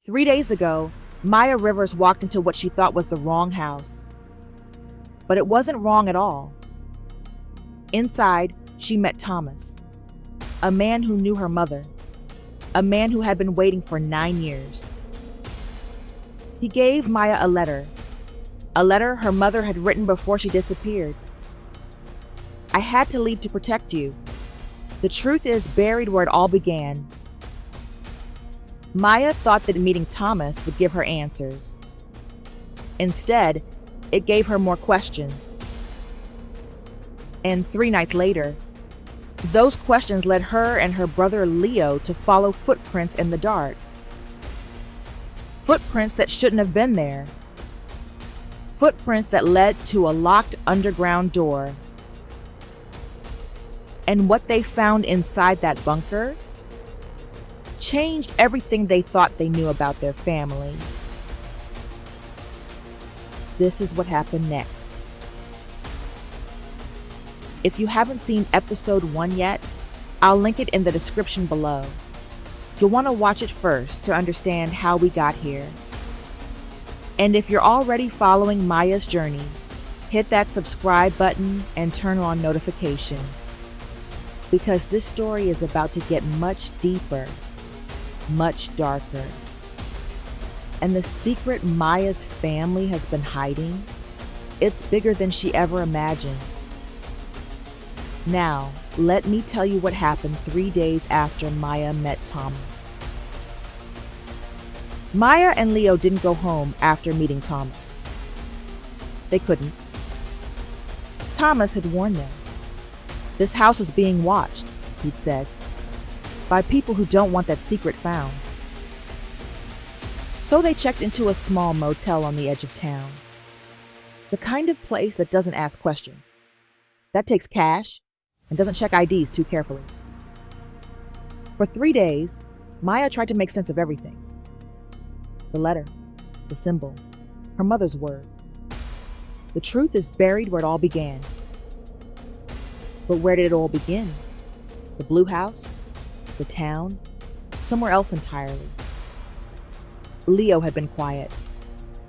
3 days ago, Maya Rivers walked into what she thought was the wrong house. But it wasn't wrong at all. Inside, she met Thomas, a man who knew her mother, a man who had been waiting for 9 years. He gave Maya a letter her mother had written before she disappeared. "I had to leave to protect you. The truth is buried where it all began." Maya thought that meeting Thomas would give her answers. Instead, it gave her more questions. And 3 nights later, those questions led her and her brother Leo to follow footprints in the dark. Footprints that shouldn't have been there. Footprints that led to a locked underground door. And what they found inside that bunker changed everything they thought they knew about their family. This is what happened next. If you haven't seen episode 1 yet, I'll link it in the description below. You'll want to watch it first to understand how we got here. And if you're already following Maya's journey, hit that subscribe button and turn on notifications. Because this story is about to get much deeper, much darker. And the secret Maya's family has been hiding, it's bigger than she ever imagined. Now, let me tell you what happened 3 days after Maya met Thomas. Maya and Leo didn't go home after meeting Thomas. They couldn't. Thomas had warned them. "This house is being watched," he'd said, "by people who don't want that secret found." So they checked into a small motel on the edge of town. The kind of place that doesn't ask questions, that takes cash, and doesn't check IDs too carefully. For 3 days, Maya tried to make sense of everything. The letter, the symbol, her mother's words. The truth is buried where it all began. But where did it all begin? The blue house? The town? Somewhere else entirely. Leo had been quiet.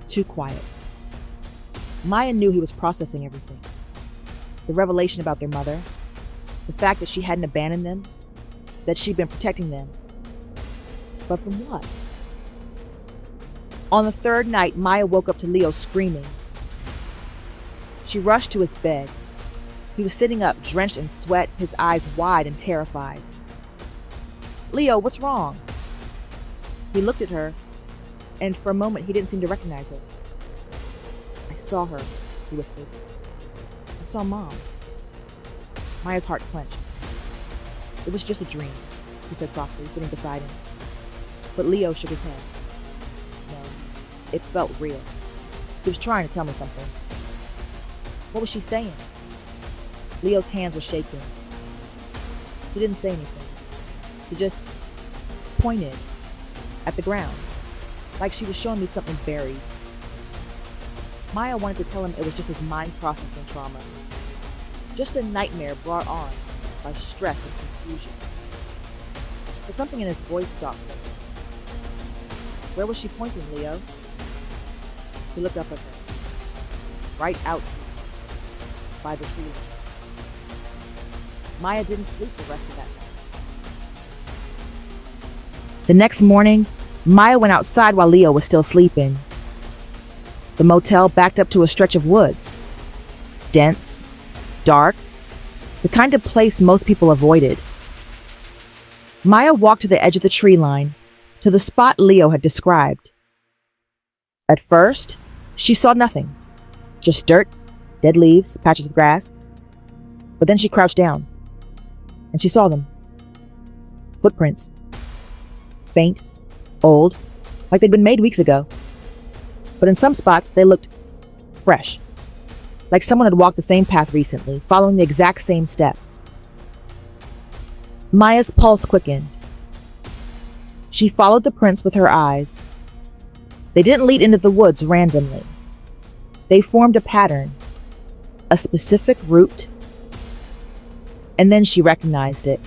Too quiet. Maya knew he was processing everything. The revelation about their mother, the fact that she hadn't abandoned them, that she'd been protecting them. But from what? On the 3rd night, Maya woke up to Leo screaming. She rushed to his bed. He was sitting up, drenched in sweat, his eyes wide and terrified. "Leo, what's wrong?" He looked at her, and for a moment he didn't seem to recognize her. "I saw her," he whispered. "I saw Mom." Maya's heart clenched. "It was just a dream," he said softly, sitting beside him. But Leo shook his head. "No, it felt real. He was trying to tell me something." "What was she saying?" Leo's hands were shaking. He didn't say anything. He just pointed at the ground, like she was showing me something buried. Maya wanted to tell him it was just his mind processing trauma. Just a nightmare brought on by stress and confusion. But something in his voice stopped her. "Where was she pointing, Leo?" He looked up at her. "Right outside, by the tree." Maya didn't sleep the rest of that night. The next morning, Maya went outside while Leo was still sleeping. The motel backed up to a stretch of woods. Dense, dark, the kind of place most people avoided. Maya walked to the edge of the tree line, to the spot Leo had described. At first, she saw nothing. Just dirt, dead leaves, patches of grass. But then she crouched down, and she saw them. Footprints. Faint, old, like they'd been made weeks ago. But in some spots, they looked fresh, like someone had walked the same path recently, following the exact same steps. Maya's pulse quickened. She followed the prints with her eyes. They didn't lead into the woods randomly. They formed a pattern, a specific route. And then she recognized it.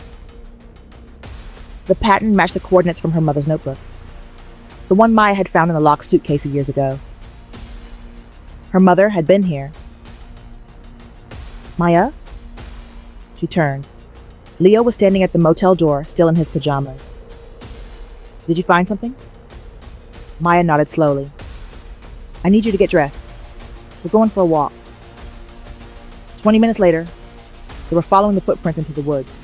The pattern matched the coordinates from her mother's notebook. The one Maya had found in the locked suitcase years ago. Her mother had been here. Maya? She turned. Leo was standing at the motel door, still in his pajamas. Did you find something? Maya nodded slowly. I need you to get dressed. We're going for a walk. 20 minutes later, they were following the footprints into the woods.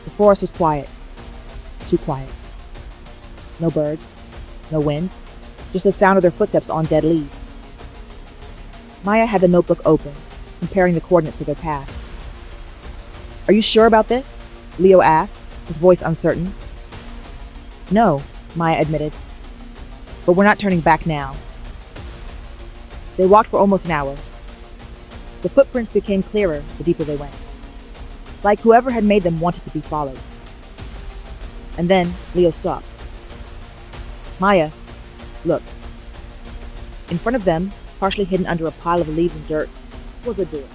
The forest was quiet. Too quiet. No birds, no wind, just the sound of their footsteps on dead leaves. Maya had the notebook open, comparing the coordinates to their path. Are you sure about this? Leo asked, his voice uncertain. No, Maya admitted. But we're not turning back now. They walked for almost an hour. The footprints became clearer the deeper they went, like whoever had made them wanted to be followed. And then Leo stopped. Maya, look. In front of them, partially hidden under a pile of leaves and dirt, was a door.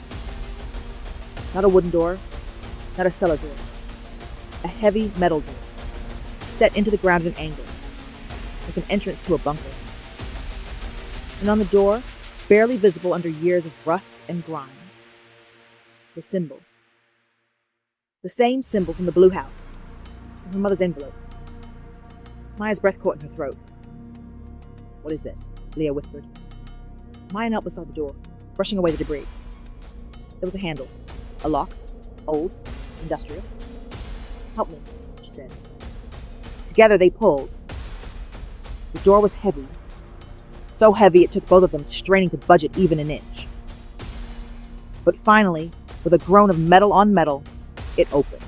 Not a wooden door, not a cellar door. A heavy metal door, set into the ground at an angle, like an entrance to a bunker. And on the door, barely visible under years of rust and grime, the symbol. The same symbol from the blue house, from her mother's envelope. Maya's breath caught in her throat. What is this? Leo whispered. Maya knelt beside the door, brushing away the debris. There was a handle, a lock, old, industrial. Help me, she said. Together they pulled. The door was heavy, so heavy it took both of them straining to budge it even an inch. But finally, with a groan of metal on metal, it opened,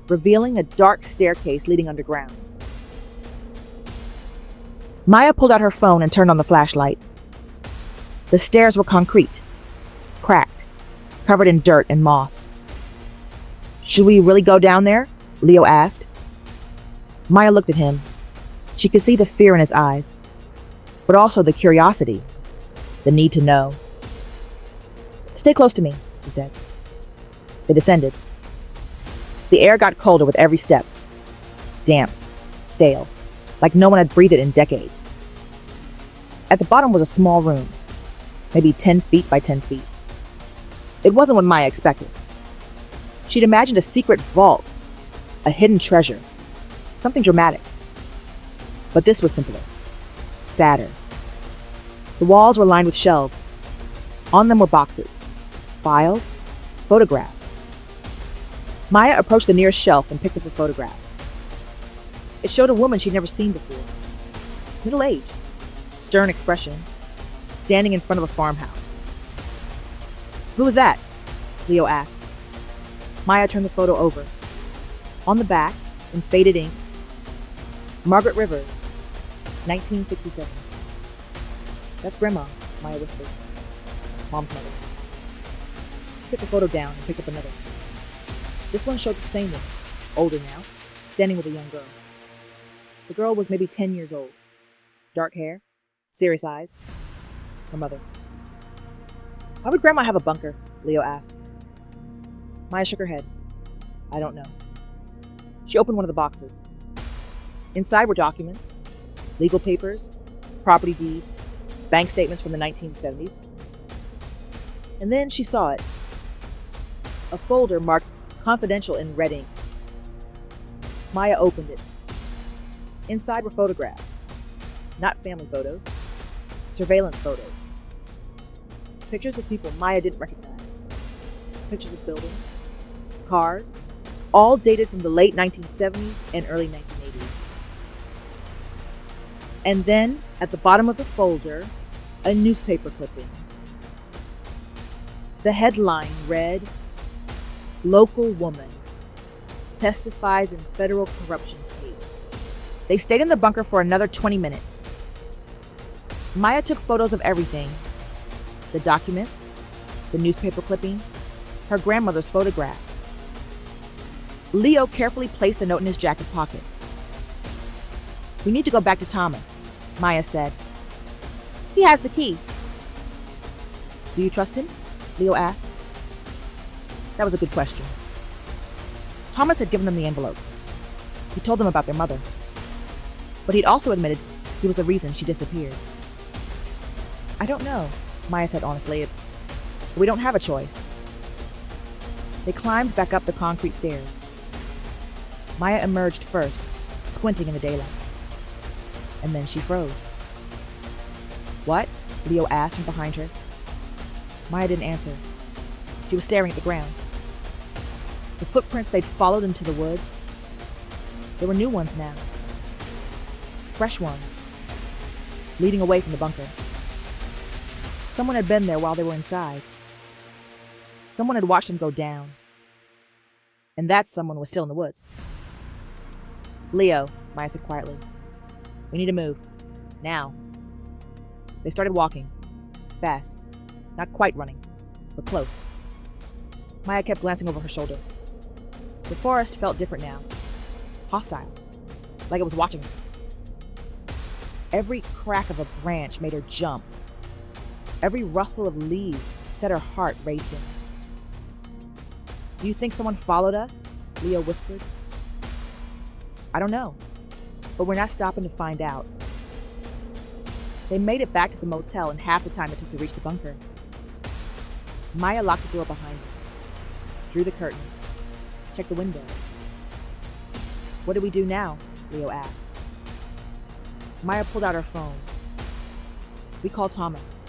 revealing a dark staircase leading underground. Maya pulled out her phone and turned on the flashlight. The stairs were concrete, cracked, covered in dirt and moss. Should we really go down there? Leo asked. Maya looked at him. She could see the fear in his eyes, but also the curiosity, the need to know. Stay close to me, he said. They descended. The air got colder with every step. Damp, stale, like no one had breathed it in decades. At the bottom was a small room, maybe 10 feet by 10 feet. It wasn't what Maya expected. She'd imagined a secret vault, a hidden treasure, something dramatic. But this was simpler, sadder. The walls were lined with shelves. On them were boxes, files, photographs. Maya approached the nearest shelf and picked up a photograph. It showed a woman she'd never seen before. Middle-aged, stern expression, standing in front of a farmhouse. Who was that? Leo asked. Maya turned the photo over. On the back, in faded ink, Margaret Rivers, 1967. That's Grandma, Maya whispered. Mom's mother. She set the photo down and picked up another. This one showed the same woman, older now, standing with a young girl. The girl was maybe 10 years old. Dark hair, serious eyes. Her mother. Why would Grandma have a bunker? Leo asked. Maya shook her head. I don't know. She opened one of the boxes. Inside were documents, legal papers, property deeds, bank statements from the 1970s. And then she saw it. A folder marked confidential in red ink. Maya opened it. Inside were photographs. Not family photos. Surveillance photos. Pictures of people Maya didn't recognize. Pictures of buildings, cars, all dated from the late 1970s and early 1980s. And then, at the bottom of the folder, a newspaper clipping. The headline read, "Local woman testifies in federal corruption case." They stayed in the bunker for another 20 minutes. Maya took photos of everything. The documents, the newspaper clipping, her grandmother's photographs. Leo carefully placed the note in his jacket pocket. We need to go back to Thomas, Maya said. He has the key. Do you trust him? Leo asked. That was a good question. Thomas had given them the envelope. He told them about their mother. but he'd also admitted he was the reason she disappeared. I don't know, Maya said honestly. We don't have a choice. They climbed back up the concrete stairs. Maya emerged first, squinting in the daylight. And then she froze. What? Leo asked from behind her. Maya didn't answer. She was staring at the ground. The footprints they'd followed into the woods, there were new ones now. Fresh ones, leading away from the bunker. Someone had been there while they were inside. Someone had watched them go down. And that someone was still in the woods. Leo, Maya said quietly. We need to move. Now. They started walking. Fast. Not quite running, but close. Maya kept glancing over her shoulder. The forest felt different now. Hostile. Like it was watching her. Every crack of a branch made her jump. Every rustle of leaves set her heart racing. Do you think someone followed us? Leo whispered. I don't know, but we're not stopping to find out. They made it back to the motel in half the time it took to reach the bunker. Maya locked the door behind her, drew the curtains, checked the window. What do we do now? Leo asked. Maya pulled out her phone. We called Thomas.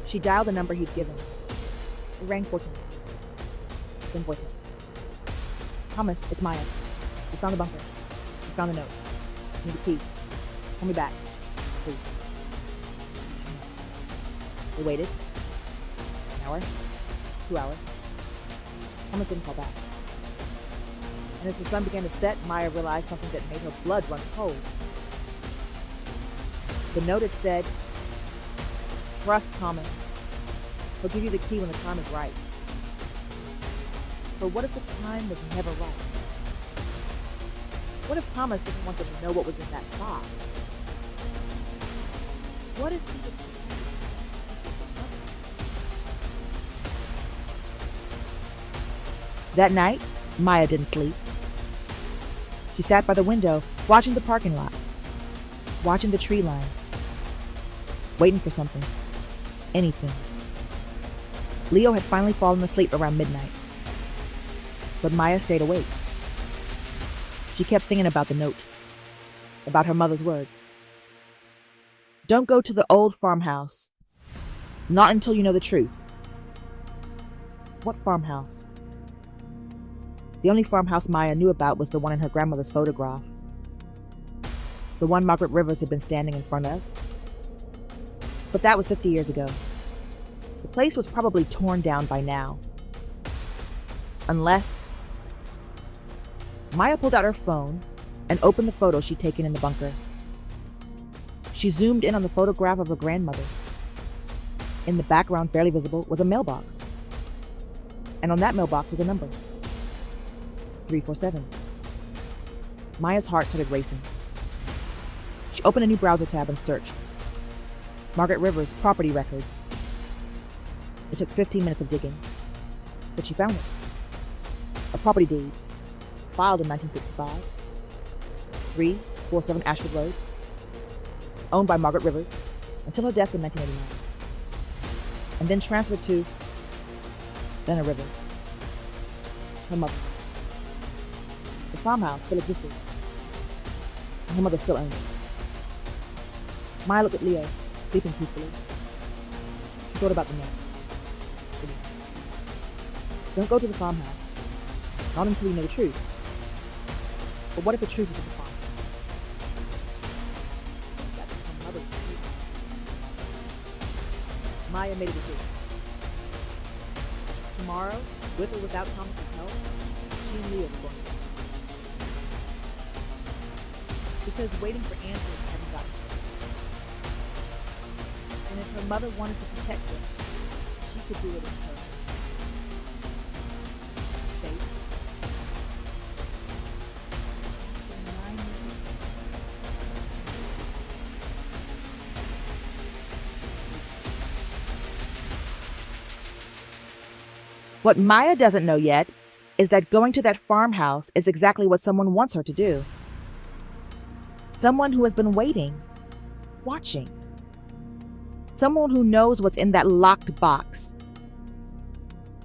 She dialed the number he'd given. It rang 14. Then voicemail. Thomas, it's Maya. We found the bunker. We found the note. Need a key. Call me back, please. They waited. An hour. 2 hours. Thomas didn't call back. And as the sun began to set, Maya realized something that made her blood run cold. The note had said, trust Thomas. He'll give you the key when the time is right. But what if the time was never right? What if Thomas didn't want them to know what was in that box? What if he was... That night, Maya didn't sleep. She sat by the window, watching the parking lot, watching the tree line, waiting for something, anything. Leo had finally fallen asleep around midnight, but Maya stayed awake. She kept thinking about the note, about her mother's words. Don't go to the old farmhouse. Not until you know the truth. What farmhouse? The only farmhouse Maya knew about was the one in her grandmother's photograph. The one Margaret Rivers had been standing in front of. But that was 50 years ago. The place was probably torn down by now. Unless... Maya pulled out her phone and opened the photo she'd taken in the bunker. She zoomed in on the photograph of her grandmother. In the background, barely visible, was a mailbox. And on that mailbox was a number. 347. Maya's heart started racing. She opened a new browser tab and searched. Margaret Rivers, property records. It took 15 minutes of digging, but she found it. A property deed, filed in 1965. 347 Ashford Road. Owned by Margaret Rivers until her death in 1989. And then transferred to Lena Rivers, her mother. The farmhouse still existed. And her mother still owned it. Maya looked at Leo, sleeping peacefully. She thought about the note. Don't go to the farmhouse. Not until you know the truth. But what if the truth is in the farmhouse? That's her mother's secret. Maya made a decision. Tomorrow, with or without Thomas's help, she and Leo were going to die. Because waiting for answers hadn't gotten her. And if her mother wanted to protect her, she could do it in person. Faced. What Maya doesn't know yet is that going to that farmhouse is exactly what someone wants her to do. Someone who has been waiting, watching. Someone who knows what's in that locked box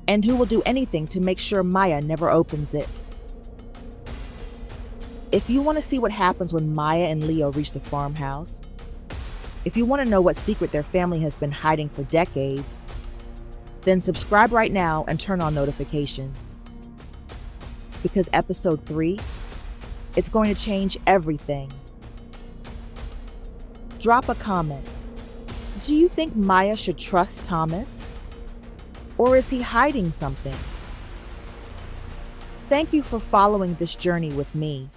and who will do anything to make sure Maya never opens it. If you want to see what happens when Maya and Leo reach the farmhouse, if you want to know what secret their family has been hiding for decades, then subscribe right now and turn on notifications. Because episode 3, it's going to change everything. Drop a comment. Do you think Maya should trust Thomas? Or is he hiding something? Thank you for following this journey with me.